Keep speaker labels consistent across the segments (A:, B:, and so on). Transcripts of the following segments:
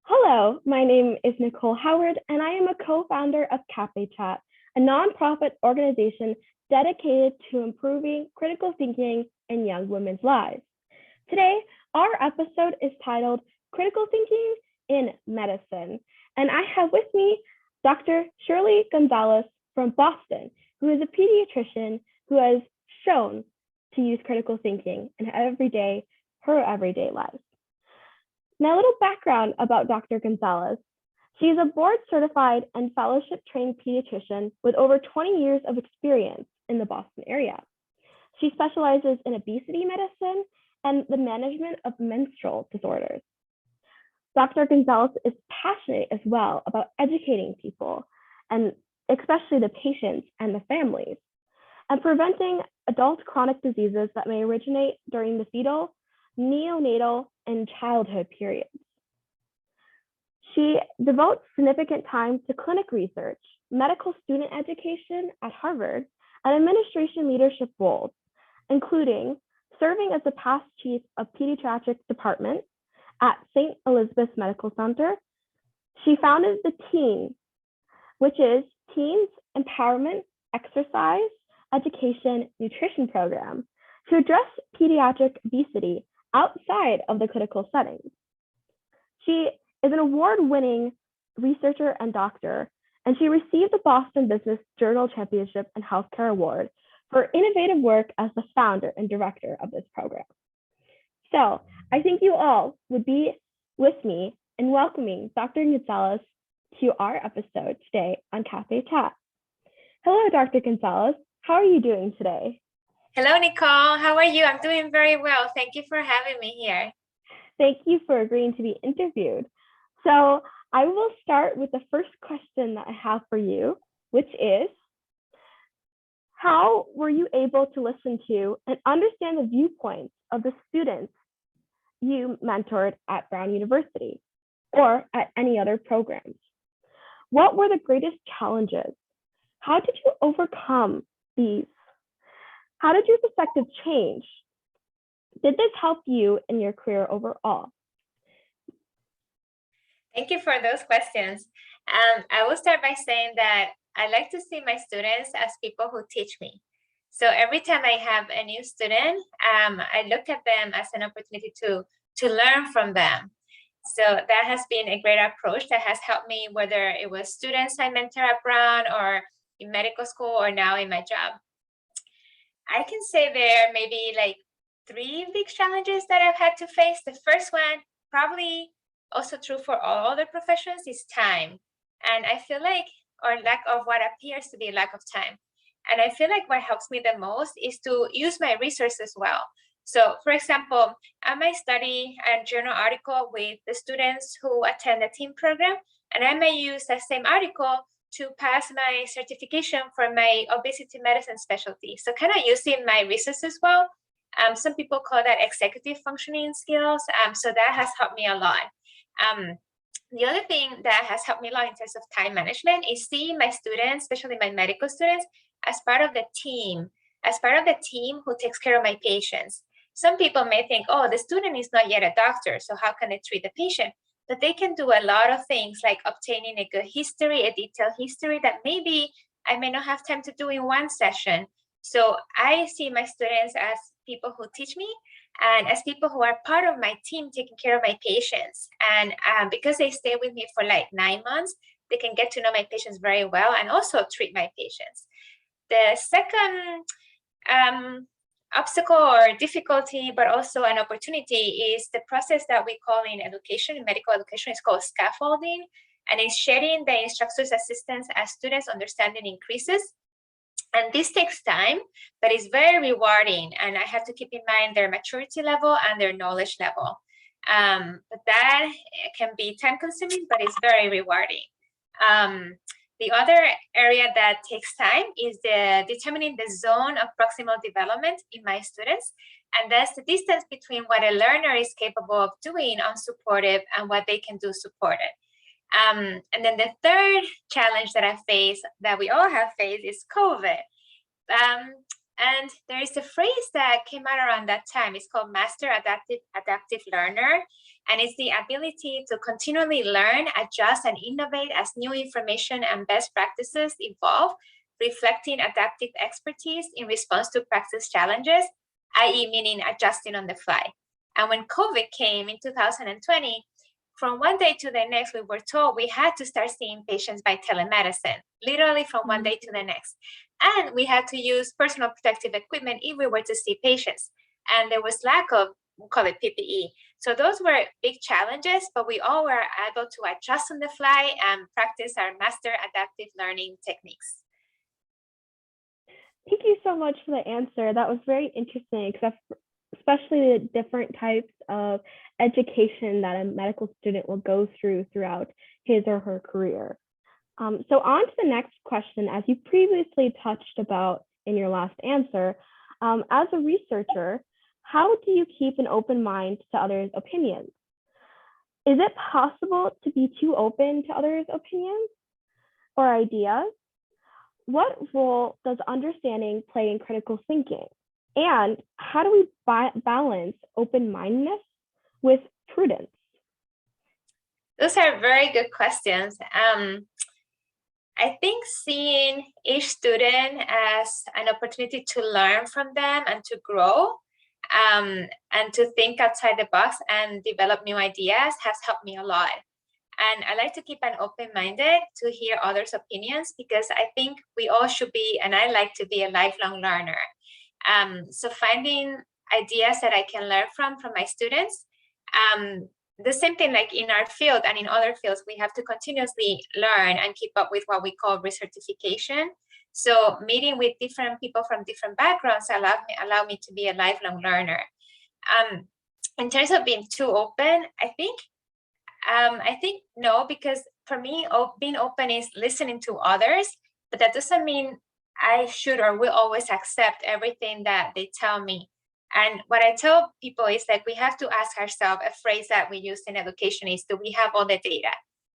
A: Hello, my name is Nicole Howard, and I am a co-founder of Cafe Chat, a nonprofit organization dedicated to improving critical thinking in young women's lives. Today, our episode is titled Critical Thinking in Medicine, and I have with me Dr. Shirley Gonzalez from Boston, who is a pediatrician who has shown to use critical thinking in her everyday life. Now, a little background about Dr. Gonzalez. She is a board certified and fellowship trained pediatrician with over 20 years of experience in the Boston area. She specializes in obesity medicine and the management of menstrual disorders. Dr. Gonzalez is passionate as well about educating people, and especially the patients and the families, and preventing adult chronic diseases that may originate during the fetal, neonatal, and childhood periods. She devotes significant time to clinic research, medical student education at Harvard, and administration leadership roles, including serving as the past chief of pediatric department at St. Elizabeth's Medical Center. She founded the TEEEN, which is Teens Empowerment Exercise Education Nutrition Program, to address pediatric obesity outside of the critical settings. She is an award-winning researcher and doctor, and she received the Boston Business Journal Championship and Healthcare Award for innovative work as the founder and director of this program. So I think you all would be with me in welcoming Dr. Gonzalez to our episode today on Cafe Chat. Hello, Dr. Gonzalez. How are you doing today?
B: Hello, Nicole. How are you? I'm doing very well. Thank you for having me here.
A: Thank you for agreeing to be interviewed. So I will start with the first question that I have for you, which is, how were you able to listen to and understand the viewpoints of the students you mentored at Brown University or at any other programs? What were the greatest challenges? How did you overcome these? How did your perspective change? Did this help you in your career overall?
B: Thank you for those questions. I will start by saying that I like to see my students as people who teach me. So every time I have a new student, I look at them as an opportunity to learn from them. So that has been a great approach that has helped me, whether it was students I mentor at Brown or in medical school or now in my job. I can say there may be like 3 big challenges that I've had to face. The first one, probably also true for all other professions, is time. And I feel like, or lack of what appears to be lack of time. And I feel like what helps me the most is to use my resources well. So for example, I might study a journal article with the students who attend the TEEN program, and I may use that same article to pass my certification for my obesity medicine specialty. So kind of using my resources well. Some people call that executive functioning skills. So that has helped me a lot. The other thing that has helped me a lot in terms of time management is seeing my students, especially my medical students, as part of the team who takes care of my patients. Some people may think, oh, the student is not yet a doctor, so how can they treat the patient? But they can do a lot of things like obtaining a good history, a detailed history that maybe I may not have time to do in one session. So I see my students as people who teach me and as people who are part of my team taking care of my patients. And because they stay with me for like 9 months, they can get to know my patients very well and also treat my patients. The second obstacle or difficulty, but also an opportunity, is the process that we call in education, in medical education, is called scaffolding, and it's sharing the instructor's assistance as students' understanding increases. And this takes time, but it's very rewarding, and I have to keep in mind their maturity level and their knowledge level. But that can be time consuming, but it's very rewarding. The other area that takes time is determining the zone of proximal development in my students. And that's the distance between what a learner is capable of doing unsupported and what they can do supported. And then the third challenge that I face, that we all have faced, is COVID. And there is a phrase that came out around that time. It's called Master Adaptive Learner. And it's the ability to continually learn, adjust, and innovate as new information and best practices evolve, reflecting adaptive expertise in response to practice challenges, i.e. meaning adjusting on the fly. And when COVID came in 2020, from one day to the next, we were told we had to start seeing patients by telemedicine, literally from one day to the next. And we had to use personal protective equipment if we were to see patients. And there was lack of, we call it PPE. So those were big challenges, but we all were able to adjust on the fly and practice our master adaptive learning techniques.
A: Thank you so much for the answer. That was very interesting, especially the different types of education that a medical student will go through throughout his or her career. So on to the next question, as you previously touched about in your last answer, as a researcher, how do you keep an open mind to others' opinions? Is it possible to be too open to others' opinions or ideas? What role does understanding play in critical thinking? And how do we balance open-mindedness with prudence?
B: Those are very good questions. I think seeing each student as an opportunity to learn from them and to grow and to think outside the box and develop new ideas has helped me a lot. And I like to keep an open-minded to hear others' opinions, because I think we all should be, and I like to be, a lifelong learner. So finding ideas that I can learn from my students, the same thing like in our field and in other fields, we have to continuously learn and keep up with what we call recertification. So meeting with different people from different backgrounds allow me to be a lifelong learner. In terms of being too open, I think no, because for me, being open is listening to others, but that doesn't mean I should or will always accept everything that they tell me. And what I tell people is that we have to ask ourselves, a phrase that we use in education is, do we have all the data?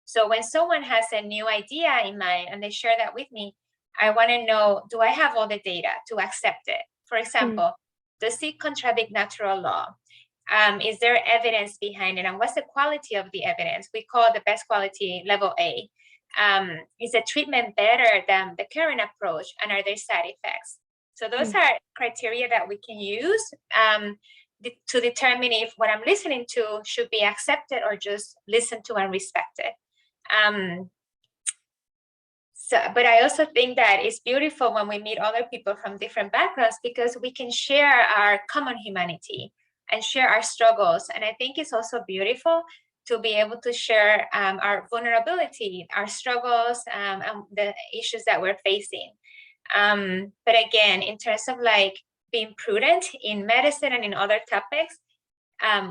B: So when someone has a new idea in mind and they share that with me, I want to know, do I have all the data to accept it? For example, does it contradict natural law? Is there evidence behind it? And what's the quality of the evidence? We call the best quality level A. Is the treatment better than the current approach? And are there side effects? So those are criteria that we can use to determine if what I'm listening to should be accepted or just listened to and respected. But I also think that it's beautiful when we meet other people from different backgrounds, because we can share our common humanity and share our struggles. And I think it's also beautiful to be able to share our vulnerability, our struggles, and the issues that we're facing. But again, in terms of like being prudent in medicine and in other topics,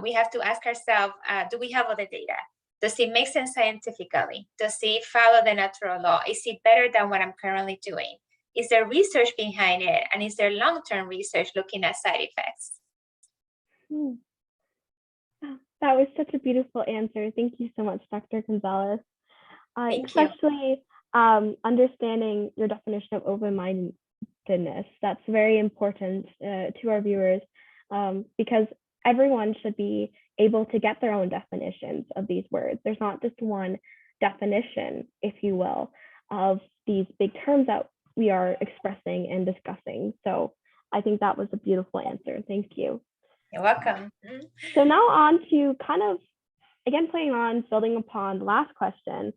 B: we have to ask ourselves, do we have all the data? Does it make sense scientifically? Does it follow the natural law? Is it better than what I'm currently doing? Is there research behind it? And is there long-term research looking at side effects?
A: That was such a beautiful answer. Thank you so much, Dr. Gonzalez. Especially understanding your definition of open-mindedness. That's very important to our viewers, because everyone should be able to get their own definitions of these words. There's not just one definition, if you will, of these big terms that we are expressing and discussing. So I think that was a beautiful answer. Thank you.
B: You're welcome.
A: So now on to kind of, again, playing on, building upon the last question.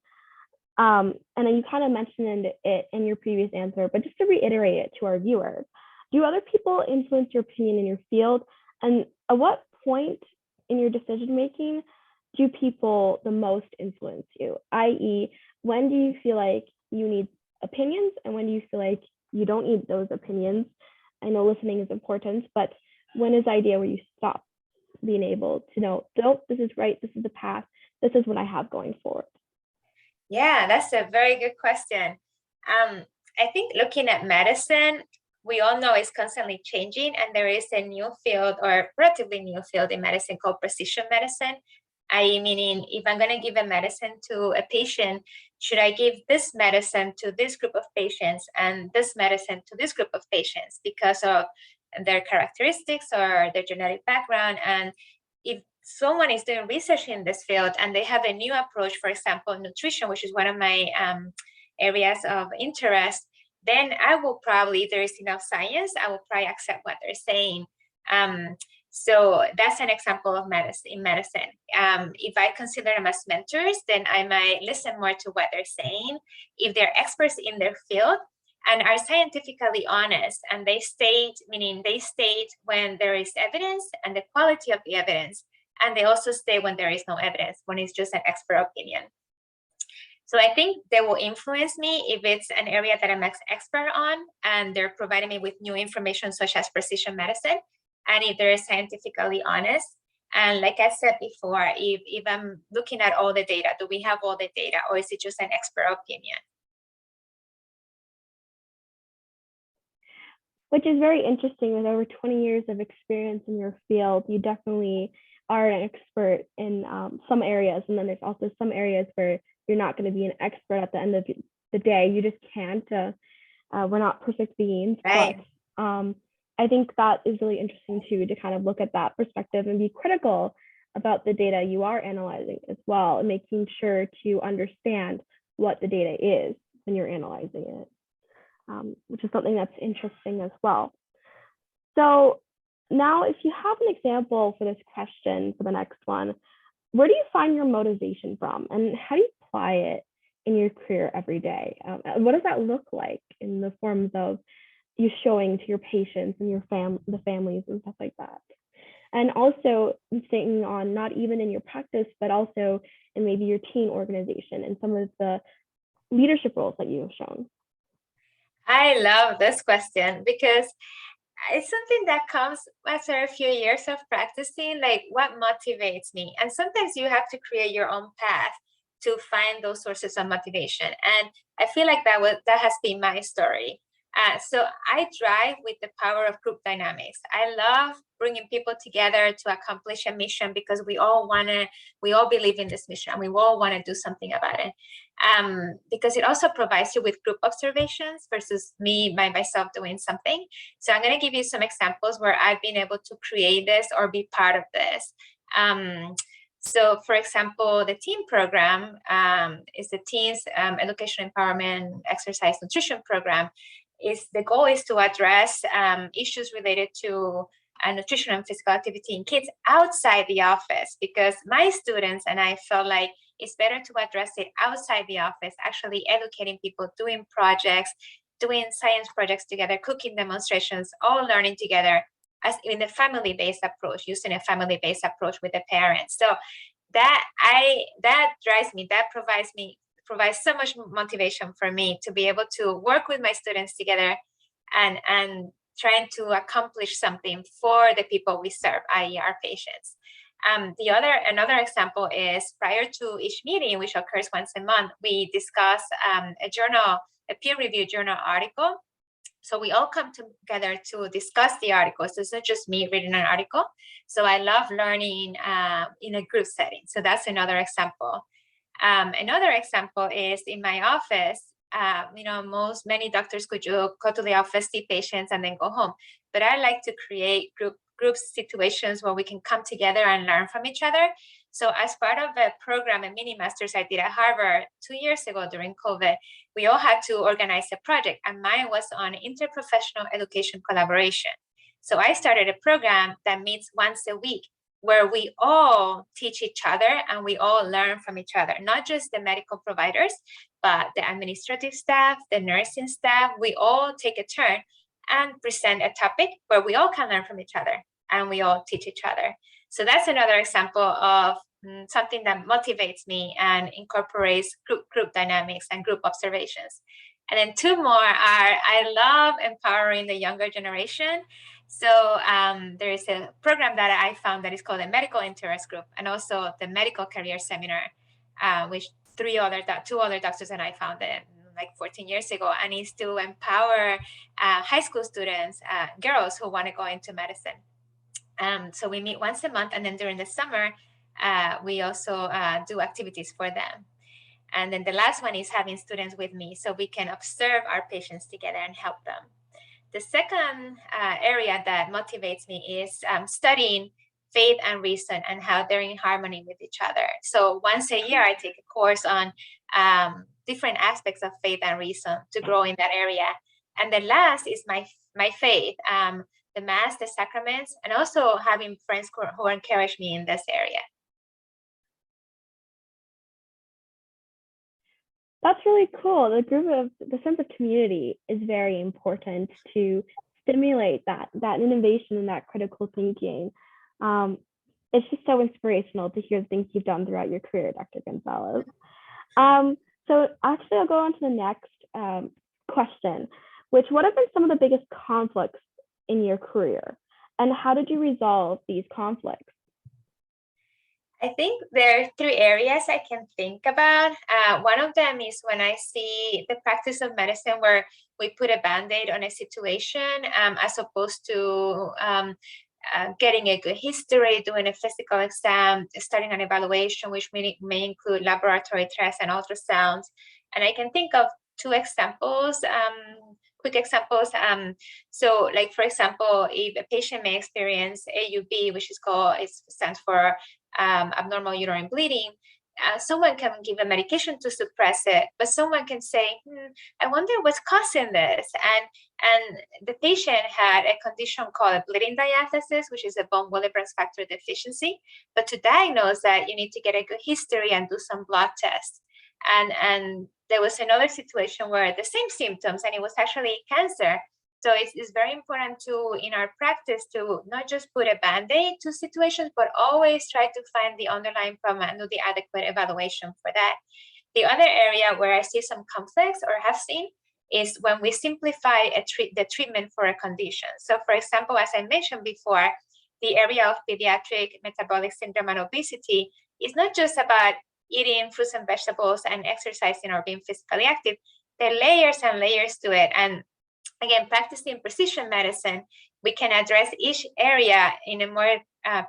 A: And then you kind of mentioned it in your previous answer, but just to reiterate it to our viewers, do other people influence your opinion in your field? And at what point in your decision-making do people the most influence you? i.e., when do you feel like you need opinions and when do you feel like you don't need those opinions? I know listening is important, but when is the idea where you stop being able to know, nope, this is right, this is the path, this is what I have going forward?
B: Yeah, that's a very good question. I think looking at medicine, we all know it's constantly changing, and there is a new field, or relatively new field in medicine, called precision medicine. Meaning, if I'm going to give a medicine to a patient, should I give this medicine to this group of patients and this medicine to this group of patients because of their characteristics or their genetic background? And if someone is doing research in this field and they have a new approach, for example, nutrition, which is one of my areas of interest, then I will probably, if there is enough science, I will probably accept what they're saying. So that's an example of medicine. In medicine, if I consider them as mentors, then I might listen more to what they're saying. If they're experts in their field and are scientifically honest, and they state, meaning they state when there is evidence and the quality of the evidence, and they also state when there is no evidence, when it's just an expert opinion. So I think they will influence me if it's an area that I'm expert on and they're providing me with new information such as precision medicine, and if they're scientifically honest. And like I said before, if I'm looking at all the data, do we have all the data, or is it just an expert opinion?
A: Which is very interesting. With over 20 years of experience in your field, you definitely are an expert in some areas, and then there's also some areas where you're not going to be an expert at the end of the day. You just can't. We're not perfect beings,
B: right.
A: But I think that is really interesting too, to kind of look at that perspective and be critical about the data you are analyzing as well, and making sure to understand what the data is when you're analyzing it, which is something that's interesting as well. So now, if you have an example for this question, for the next one, where do you find your motivation from, and how do you apply it in your career every day? What does that look like in the forms of you showing to your patients and your the families and stuff like that? And also thinking on not even in your practice, but also in maybe your teen organization and some of the leadership roles that you have shown.
B: I love this question because it's something that comes after a few years of practicing, like what motivates me. And sometimes you have to create your own path to find those sources of motivation. And I feel like that has been my story. So I drive with the power of group dynamics. I love bringing people together to accomplish a mission because we all believe in this mission and we all want to do something about it. Because it also provides you with group observations versus me by myself doing something. So I'm going to give you some examples where I've been able to create this or be part of this. So, for example, the TEEN program is the Teens Education, Empowerment, Exercise, Nutrition program. The goal is to address issues related to nutrition and physical activity in kids outside the office, because my students and I felt like it's better to address it outside the office, actually educating people, doing projects, doing science projects together, cooking demonstrations, all learning together as in a family-based approach, using a family-based approach with the parents. So that drives me, that provides so much motivation for me to be able to work with my students together and trying to accomplish something for the people we serve, i.e. our patients. Another example is prior to each meeting, which occurs once a month, we discuss a peer-reviewed journal article. So we all come together to discuss the articles. So it's not just me reading an article. So I love learning in a group setting. So that's another example. Another example is in my office. Many doctors could go to the office, see patients, and then go home. But I like to create group situations where we can come together and learn from each other. So as part of a program, a mini master's I did at Harvard 2 years ago during COVID, we all had to organize a project, and mine was on interprofessional education collaboration. So I started a program that meets once a week, where we all teach each other and we all learn from each other, not just the medical providers, but the administrative staff, the nursing staff. We all take a turn and present a topic where we all can learn from each other and we all teach each other. So that's another example of something that motivates me and incorporates group dynamics and group observations. And then two more are, I love empowering the younger generation. So there is a program that I found that is called the Medical Interest Group, and also the Medical Career Seminar, which two other doctors and I founded like 14 years ago, and is to empower high school students, girls who want to go into medicine. So we meet once a month, and then during the summer, we also do activities for them. And then the last one is having students with me so we can observe our patients together and help them. The second area that motivates me is studying faith and reason and how they're in harmony with each other. So once a year, I take a course on different aspects of faith and reason to grow in that area. And the last is my faith, the Mass, the sacraments, and also having friends who encourage me in this area.
A: That's really cool. The sense of community is very important to stimulate that innovation and that critical thinking. It's just so inspirational to hear the things you've done throughout your career, Dr. Gonzalez. So actually, I'll go on to the next question, what have been some of the biggest conflicts in your career, and how did you resolve these conflicts?
B: I think there are 3 areas I can think about. One of them is when I see the practice of medicine where we put a Band-Aid on a situation as opposed to getting a good history, doing a physical exam, starting an evaluation, which may include laboratory tests and ultrasounds. And I can think of 2 examples, quick examples. So like, for example, if a patient may experience AUB, which stands for abnormal uterine bleeding, someone can give a medication to suppress it, but someone can say, I wonder what's causing this. And the patient had a condition called a bleeding diathesis, which is a bone Willebrand's factor deficiency. But to diagnose that, you need to get a good history and do some blood tests. And there was another situation where the same symptoms, and it was actually cancer. So it's very important to, in our practice, to not just put a Band-Aid to situations, but always try to find the underlying problem and do the adequate evaluation for that. The other area where I see some conflicts or have seen is when we simplify the treatment for a condition. So for example, as I mentioned before, the area of pediatric metabolic syndrome and obesity is not just about eating fruits and vegetables and exercising or being physically active. There are layers and layers to it. And again, practicing precision medicine, we can address each area in a more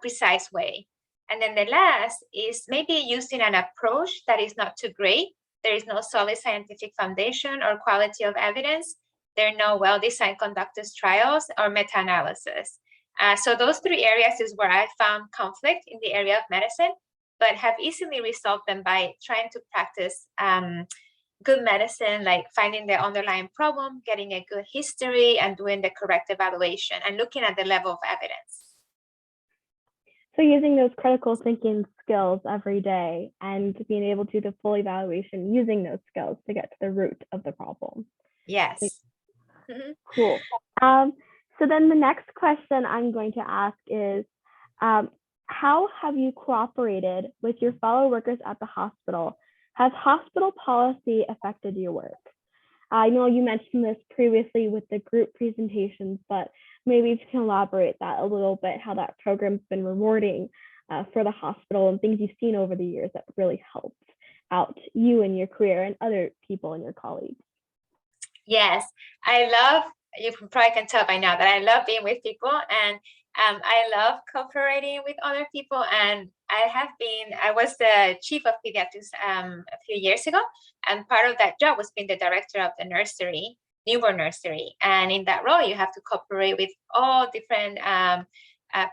B: precise way. And then the last is maybe using an approach that is not too great. There is no solid scientific foundation or quality of evidence. There are no well-designed conducted trials or meta-analysis. So those 3 areas is where I found conflict in the area of medicine, but have easily resolved them by trying to practice good medicine, like finding the underlying problem, getting a good history, and doing the correct evaluation and looking at the level of evidence.
A: So using those critical thinking skills every day and being able to do the full evaluation using those skills to get to the root of the problem.
B: Yes.
A: Cool. So then the next question I'm going to ask is, how have you cooperated with your fellow workers at the hospital? Has hospital policy affected your work? I know you mentioned this previously with the group presentations, but maybe you can elaborate that a little bit, how that program's been rewarding for the hospital and things you've seen over the years that really helped out you and your career and other people and your colleagues.
B: Yes, you probably can tell by now that I love being with people, and I love cooperating with other people. And I was the chief of pediatrics a few years ago, and part of that job was being the director of the nursery, newborn nursery. And in that role, you have to cooperate with all different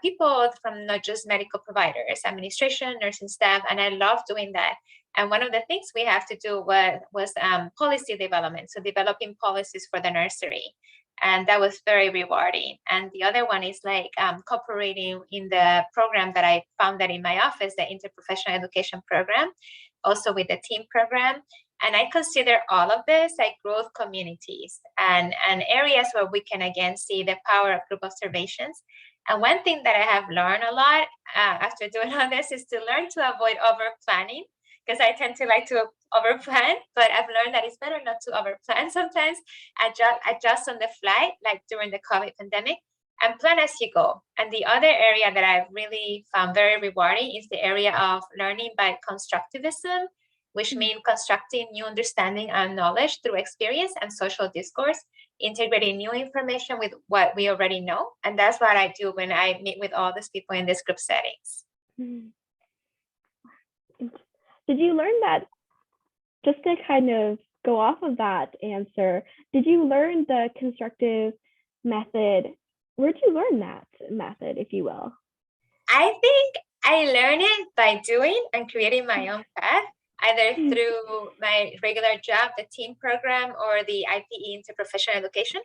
B: people, from not just medical providers, administration, nursing staff, and I love doing that. And one of the things we have to do was policy development, so developing policies for the nursery. And that was very rewarding. And the other one is like cooperating in the program that I founded in my office, the Interprofessional Education Program, also with the TEEN program. And I consider all of this like growth communities and areas where we can again see the power of group observations. And one thing that I have learned a lot after doing all this is to learn to avoid over planning, because I tend to like to overplan, but I've learned that it's better not to overplan sometimes. Adjust on the fly, like during the COVID pandemic, and plan as you go. And the other area that I've really found very rewarding is the area of learning by Constructivism, which means constructing new understanding and knowledge through experience and social discourse, integrating new information with what we already know. And that's what I do when I meet with all these people in these group settings.
A: did you learn that, just to kind of go off of that answer, did you learn the constructive method? Where'd you learn that method, if you will?
B: I think I learned it by doing and creating my own path, either through my regular job, the TEEN program, or the IPE, Interprofessional education.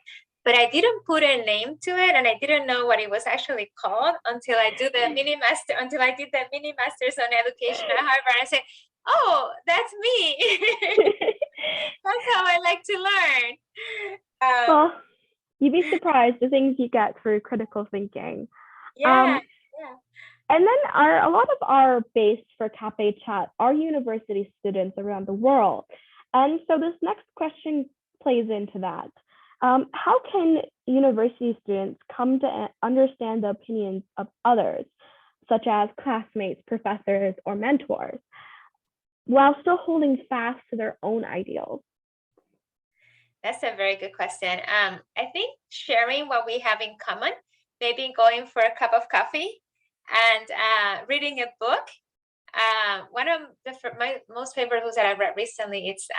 B: But I didn't put a name to it, and I didn't know what it was actually called until I did the mini masters on education at Harvard. I said, "Oh, that's me." That's how I like to learn.
A: Well, you'd be surprised the things you get through critical thinking.
B: Yeah.
A: And then a lot of our base for Cafe Chat are university students around the world. And so this next question plays into that. How can university students come to understand the opinions of others, such as classmates, professors, or mentors, while still holding fast to their own ideals?
B: That's a very good question. I think sharing what we have in common, maybe going for a cup of coffee and reading a book. One of my most favorite books that I read recently, it's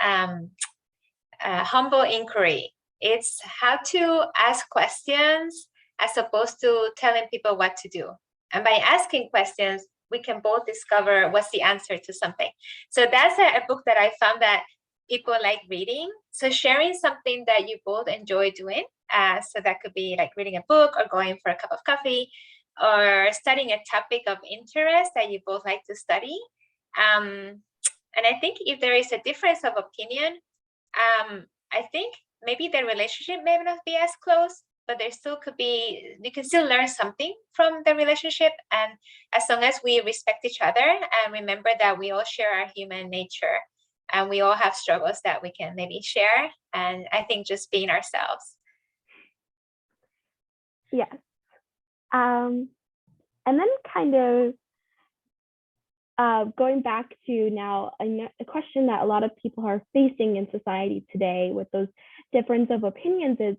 B: Humble Inquiry. It's how to ask questions as opposed to telling people what to do. And by asking questions, we can both discover what's the answer to something. So that's a book that I found that people like reading. So sharing something that you both enjoy doing. So that could be like reading a book or going for a cup of coffee or studying a topic of interest that you both like to study. And I think if there is a difference of opinion, I think maybe the relationship may not be as close, but there still could be, you can still learn something from the relationship. And as long as we respect each other and remember that we all share our human nature and we all have struggles that we can maybe share. And I think just being ourselves.
A: Yes. And then kind of going back to now a question that a lot of people are facing in society today with those difference of opinions is,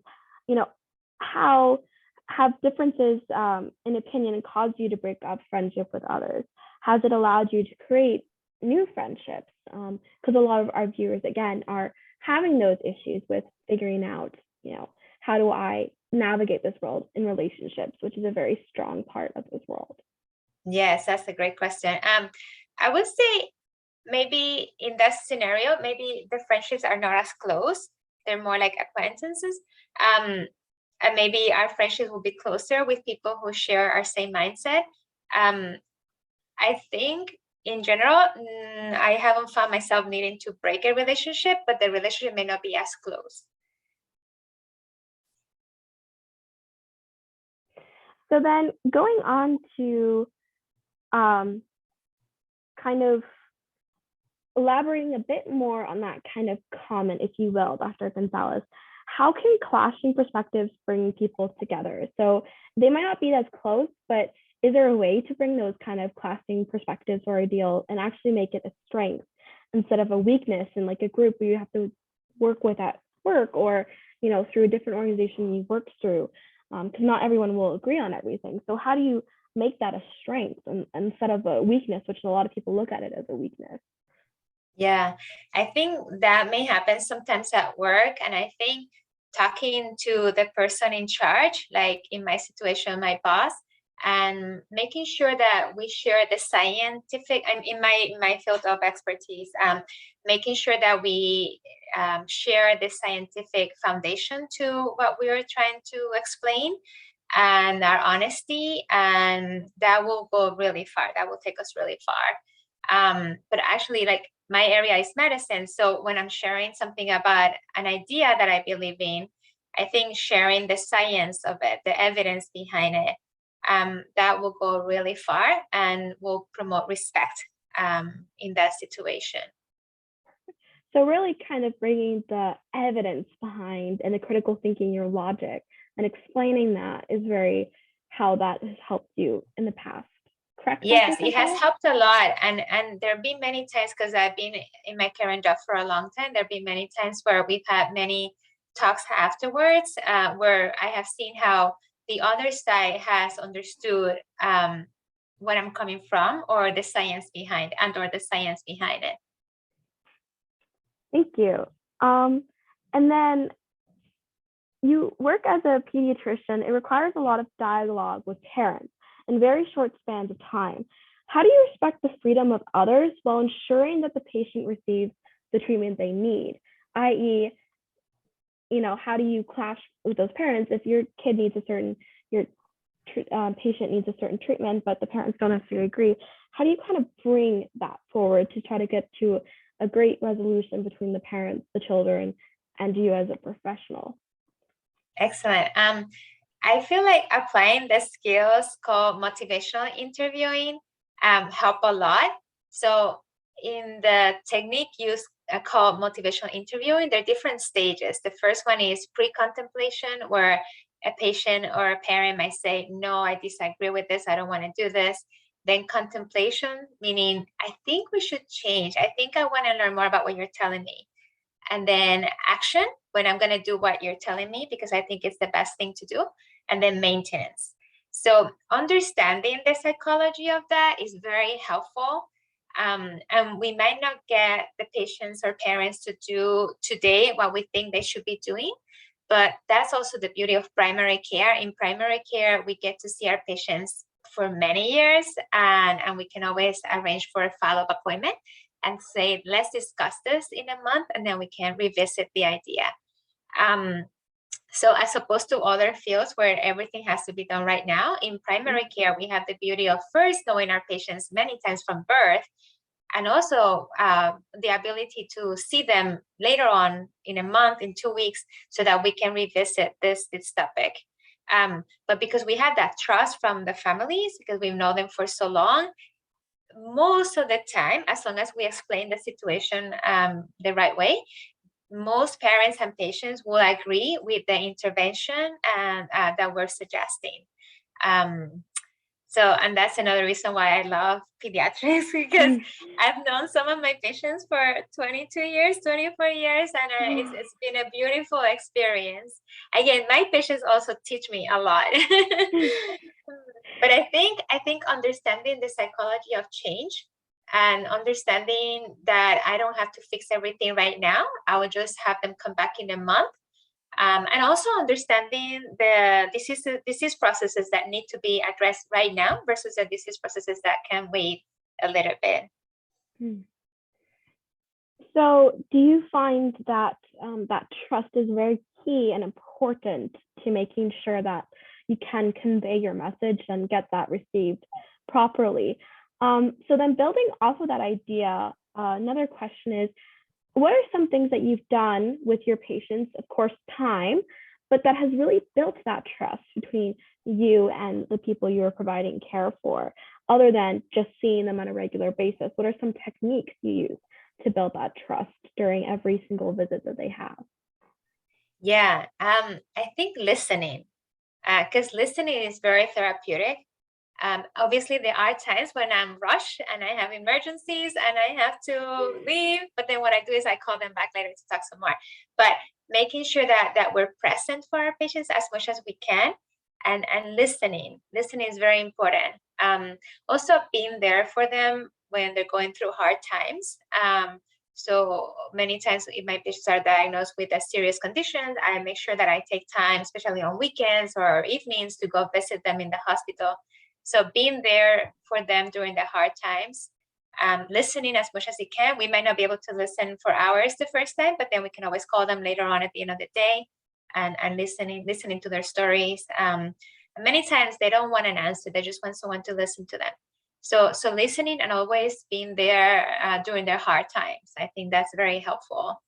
A: how have differences in opinion caused you to break up friendship with others? Has it allowed you to create new friendships? Because a lot of our viewers, again, are having those issues with figuring out, how do I navigate this world in relationships, which is a very strong part of this world.
B: Yes, that's a great question. I would say maybe in that scenario, maybe the friendships are not as close. They're more like acquaintances. And maybe our friendships will be closer with people who share our same mindset. I think in general, I haven't found myself needing to break a relationship, but the relationship may not be as close.
A: So then going on to kind of elaborating a bit more on that kind of comment, if you will, Dr. Gonzalez, how can clashing perspectives bring people together? So they might not be as close, but is there a way to bring those kind of clashing perspectives or ideals and actually make it a strength instead of a weakness in like a group where you have to work with at work or, through a different organization you work through? Because not everyone will agree on everything. So how do you make that a strength instead of a weakness, which a lot of people look at it as a weakness?
B: Yeah, I think that may happen sometimes at work. And I think talking to the person in charge, like in my situation, my boss, and making sure that we share the scientific, and in my field of expertise, making sure that we share the scientific foundation to what we are trying to explain and our honesty, and that will go really far. That will take us really far. But actually, like, my area is medicine. So when I'm sharing something about an idea that I believe in, I think sharing the science of it, the evidence behind it, that will go really far and will promote respect in that situation.
A: So really kind of bringing the evidence behind and the critical thinking, your logic, and explaining that is very how that has helped you in the past. Correct?
B: Yes, it has helped a lot. And there have been many times, because I've been in my current job for a long time, there have been many times where we've had many talks afterwards, where I have seen how the other side has understood what I'm coming from, or the science behind it.
A: Thank you. And then you work as a pediatrician. It requires a lot of dialogue with parents in very short spans of time. How do you respect the freedom of others while ensuring that the patient receives the treatment they need? I.e., how do you clash with those parents if your kid needs your patient needs a certain treatment, but the parents don't necessarily agree? How do you kind of bring that forward to try to get to a great resolution between the parents, the children, and you as a professional?
B: Excellent. I feel like applying the skills called motivational interviewing help a lot. So in the technique used called motivational interviewing, there are different stages. The first one is pre-contemplation, where a patient or a parent might say, no, I disagree with this, I don't want to do this. Then contemplation, meaning I think we should change. I think I want to learn more about what you're telling me. And then action, when I'm going to do what you're telling me because I think it's the best thing to do. And then maintenance. So understanding the psychology of that is very helpful. And we might not get the patients or parents to do today what we think they should be doing, but that's also the beauty of primary care. In primary care, we get to see our patients for many years, and we can always arrange for a follow-up appointment and say, let's discuss this in a month, and then we can revisit the idea. So as opposed to other fields where everything has to be done right now, in primary care, we have the beauty of first knowing our patients many times from birth, and also the ability to see them later on in a month, in 2 weeks, so that we can revisit this topic. But because we have that trust from the families, because we've known them for so long, most of the time, as long as we explain the situation the right way, most parents and patients will agree with the intervention and that we're suggesting. And that's another reason why I love pediatrics, because I've known some of my patients for 22 years, 24 years, and it's been a beautiful experience. Again, my patients also teach me a lot. But I think understanding the psychology of change and understanding that I don't have to fix everything right now, I will just have them come back in a month. And also understanding the disease processes that need to be addressed right now versus the disease processes that can wait a little bit.
A: So do you find that that trust is very key and important to making sure that you can convey your message and get that received properly? So then building off of that idea, another question is, what are some things that you've done with your patients, of course, time, but that has really built that trust between you and the people you are providing care for, other than just seeing them on a regular basis? What are some techniques you use to build that trust during every single visit that they have?
B: Yeah, I think listening, because listening is very therapeutic. Obviously, there are times when I'm rushed and I have emergencies and I have to leave. But then what I do is I call them back later to talk some more. But making sure that we're present for our patients as much as we can, and listening. Listening is very important. Also being there for them when they're going through hard times. So many times if my patients are diagnosed with a serious condition, I make sure that I take time, especially on weekends or evenings, to go visit them in the hospital. So being there for them during the hard times, listening as much as you can. We might not be able to listen for hours the first time, but then we can always call them later on at the end of the day and listening to their stories. Many times they don't want an answer. They just want someone to listen to them. So listening and always being there during their hard times. I think that's very helpful.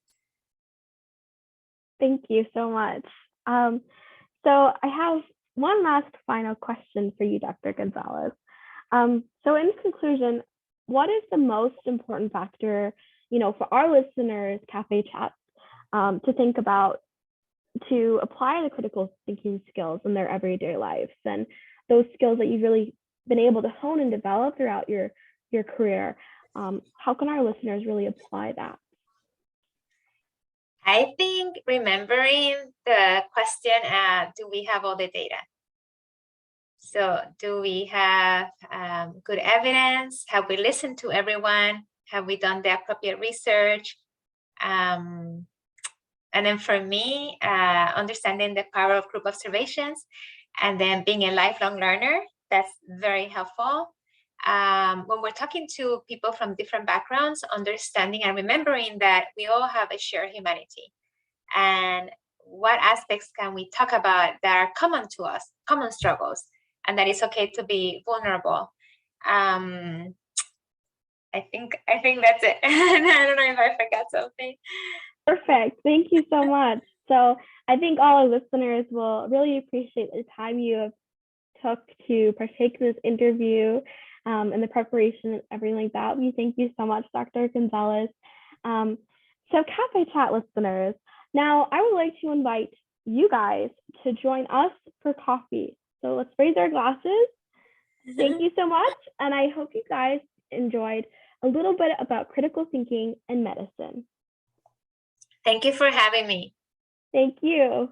A: Thank you so much. So I have one last final question for you, Dr. Gonzalez. So in conclusion, what is the most important factor, for our listeners, Cafe Chats, to think about to apply the critical thinking skills in their everyday lives, and those skills that you've really been able to hone and develop throughout your career? How can our listeners really apply that?
B: I think remembering the question, do we have all the data? So do we have good evidence? Have we listened to everyone? Have we done the appropriate research? And then for me, understanding the power of group observations, and then being a lifelong learner, that's very helpful. When we're talking to people from different backgrounds, understanding and remembering that we all have a shared humanity. And what aspects can we talk about that are common to us, common struggles, and that it's okay to be vulnerable. I think that's it. I don't know if I forgot something.
A: Perfect. Thank you so much. So I think all our listeners will really appreciate the time you have took to partake in this interview and the preparation and everything like that. We thank you so much, Dr. Gonzalez. So Cafe Chat listeners, now I would like to invite you guys to join us for coffee. So let's raise our glasses. Thank you so much. And I hope you guys enjoyed a little bit about critical thinking and medicine.
B: Thank you for having me.
A: Thank you.